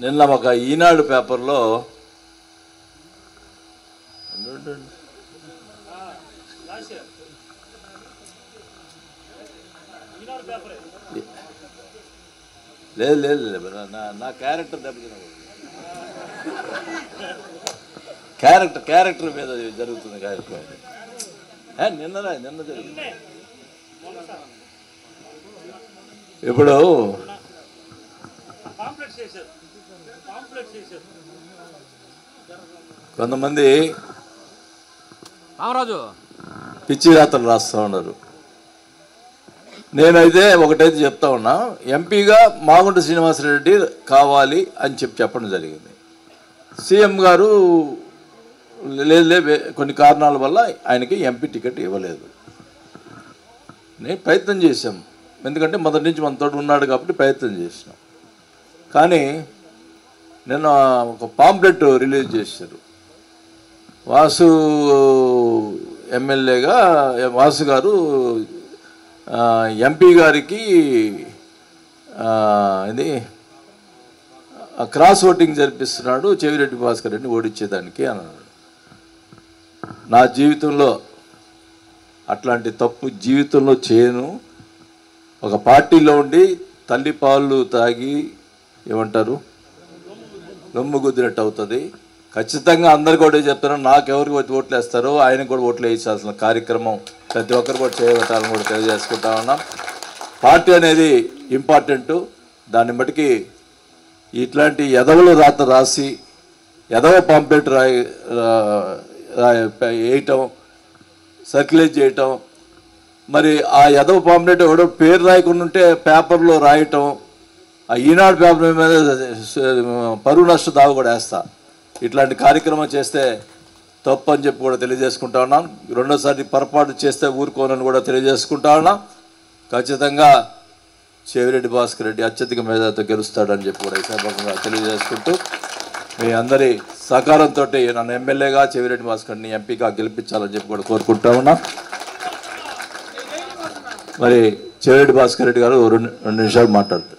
నిన్న ఒక ఈనాడు పేపర్లో లేదు లేదు లేదు నా క్యారెక్టర్ దెబ్బతిన క్యారెక్టర్ మీద జరుగుతుంది కార్యక్రమం నిన్న జరిగింది. ఇప్పుడు కొంతమంది పిచ్చి రాతలు రాస్తూ ఉన్నారు. నేనైతే ఒకటైతే చెప్తా ఉన్నా, ఎంపీగా మాగుంట శ్రీనివాసరెడ్డి కావాలి అని చెప్పడం జరిగింది. సీఎం గారు లేదు కొన్ని కారణాల వల్ల ఆయనకి ఎంపీ టికెట్ ఇవ్వలేదు. నేను ప్రయత్నం చేశాం, ఎందుకంటే మొదటి నుంచి మనతో ఉన్నాడు కాబట్టి ప్రయత్నం చేసినాం. కానీ నిన్న ఒక పాంప్లెట్ రిలీజ్ చేశారు. వాసు ఎమ్మెల్యేగా వాసు గారు ఎంపీ గారికి ఇది క్రాస్ ఓటింగ్ జరిపిస్తున్నాడు చెవిరెడ్డి భాస్కర్ రెడ్డిని ఓడించేదానికి అన్నాడు. నా జీవితంలో అట్లాంటి తప్పు జీవితంలో చేయను. ఒక పార్టీలో ఉండి తల్లి పాలు తాగి ఏమంటారు రొమ్ము గుద్దినట్టు అవుతుంది. ఖచ్చితంగా అందరు కూడా చెప్తారు, నాకెవరికి ఓట్లు వేస్తారో ఆయనకు కూడా ఓట్లు వేయించాల్సిన కార్యక్రమం ప్రతి ఒక్కరు కూడా చేయబట్టాలని కూడా తెలియజేసుకుంటా ఉన్నాం. పార్టీ అనేది ఇంపార్టెంటు. దాన్ని బట్టికి ఇట్లాంటి ఎదవలు రాసి ఎదవ పాంప్లెట్ వేయటం, సర్క్యులేట్ చేయటం, మరి ఆ ఎదవ పాంప్లెట్ ఎవడో పేరు రాయకుండా ఉంటే పేపర్లో రాయటం, ఆ ఈనాడు పేపర్ మీద పరువు నష్ట దావ కూడా వేస్తా. ఇట్లాంటి కార్యక్రమం చేస్తే తప్పు అని చెప్పి కూడా తెలియజేసుకుంటా ఉన్నాం. రెండోసారి పొరపాటు చేస్తే ఊరుకోనని కూడా తెలియజేసుకుంటా ఉన్నాం. ఖచ్చితంగా చెవిరెడ్డి భాస్కర్ రెడ్డి అత్యధిక మేధాతో గెలుస్తాడని చెప్పి కూడా ఈ సందర్భంగా తెలియజేసుకుంటూ మీ అందరి సహకారంతో నన్ను ఎమ్మెల్యేగా చెవిరెడ్డి భాస్కర్ని ఎంపీగా గెలిపించాలని చెప్పి కూడా కోరుకుంటా ఉన్నా. మరి చెవిరెడ్డి భాస్కర్ రెడ్డి గారు రెండు నిమిషాలు మాట్లాడుతారు.